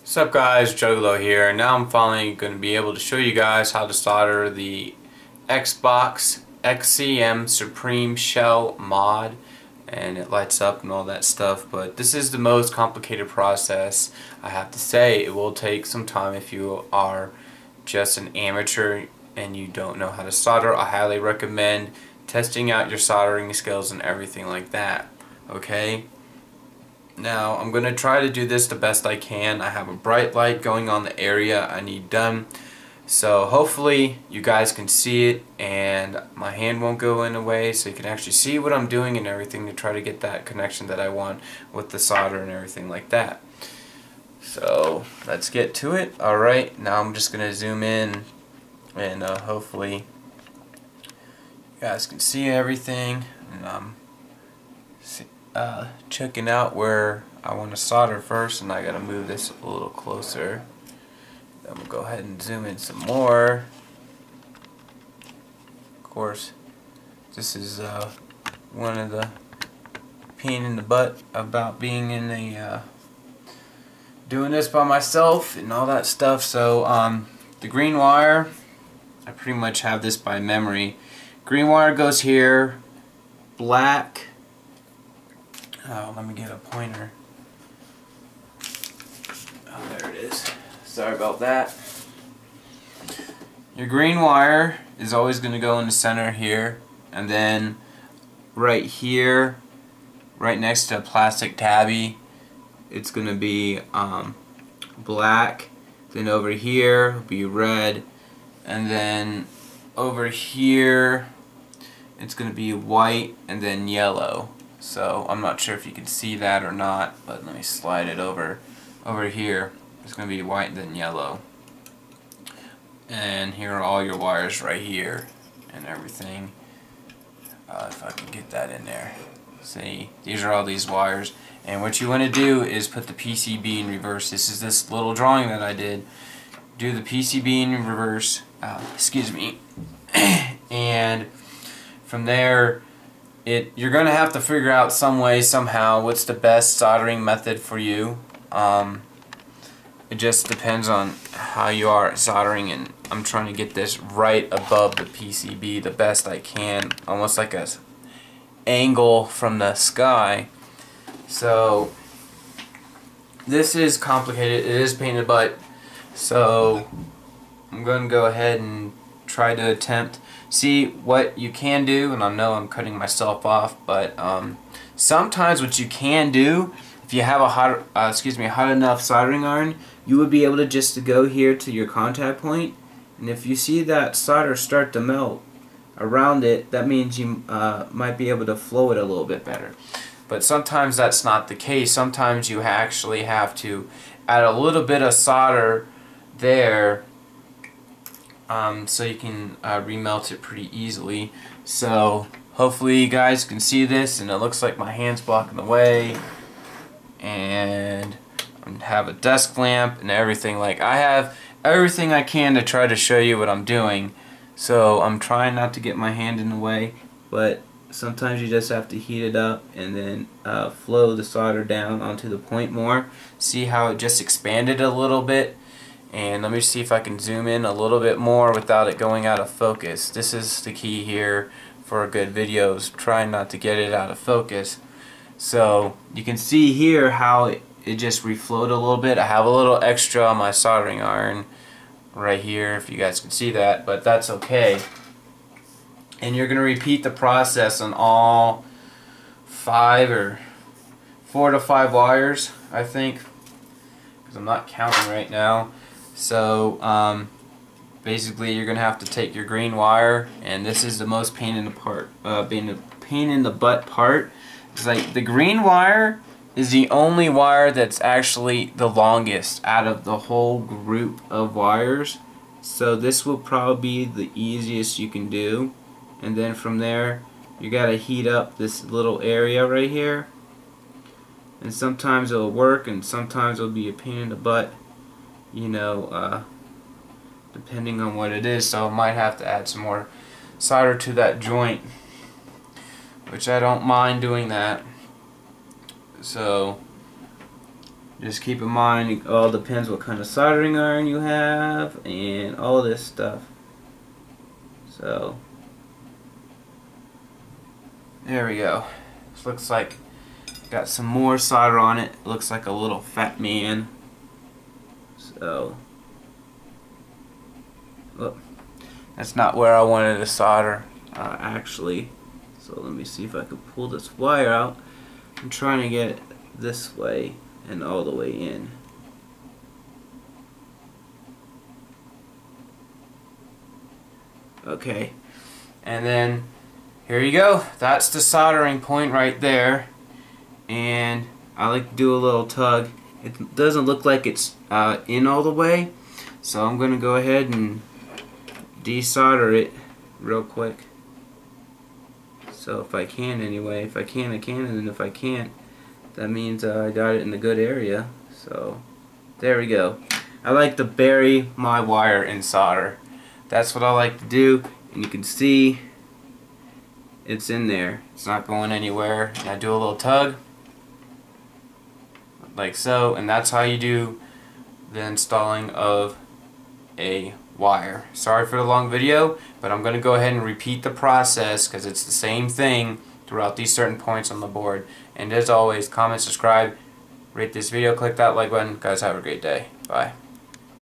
What's up guys, Juggalo here. Now I'm finally going to be able to show you guys how to solder the Xbox XCM Supreme shell mod, and it lights up and all that stuff, but this is the most complicated process. I have to say it will take some time if you are just an amateur and you don't know how to solder. I highly recommend testing out your soldering skills and everything like that. Okay? Now I'm going to try to do this the best I can. I have a bright light going on the area I need done, so hopefully you guys can see it and my hand won't go in the way, so you can actually see what I'm doing and everything to try to get that connection that I want with the solder and everything like that. So let's get to it. Alright, now I'm just going to zoom in and hopefully you guys can see everything, and checking out where I want to solder first, and I gotta move this a little closer. Then we'll go ahead and zoom in some more. Of course, this is one of the pain in the butt about being in a doing this by myself and all that stuff. So the green wire, I pretty much have this by memory. Green wire goes here, black. Oh, let me get a pointer. Oh, there it is. Sorry about that. Your green wire is always going to go in the center here, and then right here, right next to a plastic tabby, it's going to be black. Then over here will be red, and then over here it's going to be white and then yellow. So I'm not sure if you can see that or not, but let me slide it over here. It's going to be white and then yellow. And here are all your wires right here and everything. If I can get that in there. See, these are all these wires. And what you want to do is put the PCB in reverse. This is this little drawing that I did. Do the PCB in reverse. Excuse me. And from there, you're going to have to figure out some way, somehow, what's the best soldering method for you. It just depends on how you are at soldering, and I'm trying to get this right above the PCB the best I can, almost like a angle from the sky. So this is complicated. It is pain in the butt. So I'm going to go ahead and try to attempt see what you can do, and I know I'm cutting myself off, but sometimes what you can do, if you have a hot enough soldering iron, you would be able to just go here to your contact point, and if you see that solder start to melt around it, that means you might be able to flow it a little bit better. But sometimes that's not the case. Sometimes you actually have to add a little bit of solder there, so you can remelt it pretty easily. So hopefully you guys can see this, and it looks like my hand's blocking the way, and I have a desk lamp and everything. Like, I have everything I can to try to show you what I'm doing, so I'm trying not to get my hand in the way, but sometimes you just have to heat it up and then flow the solder down onto the point more. See how it just expanded a little bit? And let me see if I can zoom in a little bit more without it going out of focus. This is the key here for a good video, is trying not to get it out of focus. So you can see here how it just reflowed a little bit. I have a little extra on my soldering iron right here, if you guys can see that, but that's okay. And you're going to repeat the process on all 5 or 4 to 5 wires, I think, because I'm not counting right now. So basically you're gonna have to take your green wire, and this is the most pain in the butt part. It's like the green wire is the only wire that's actually the longest out of the whole group of wires. So this will probably be the easiest you can do, and then from there you gotta heat up this little area right here, and sometimes it'll work and sometimes it'll be a pain in the butt, you know, depending on what it is. So I might have to add some more solder to that joint, which I don't mind doing that. So Just keep in mind, it all depends what kind of soldering iron you have and all this stuff. So there we go. This looks like got some more solder on it. Looks like a little fat man. So oh, that's not where I wanted to solder actually. So let me see if I can pull this wire out. I'm trying to get it this way and all the way in. Okay, and then here you go. That's the soldering point right there, and I like to do a little tug. It doesn't look like it's in all the way, so I'm gonna go ahead and desolder it real quick. So if I can anyway, if I can I can, and if I can't, that means I got it in the good area. So there we go. I like to bury my wire in solder. That's what I like to do, and you can see it's in there. It's not going anywhere. And I do a little tug like so, and that's how you do the installing of a wire. Sorry for the long video, but I'm going to go ahead and repeat the process because it's the same thing throughout these certain points on the board. And as always, comment, subscribe, rate this video, click that like button. Guys, have a great day. Bye.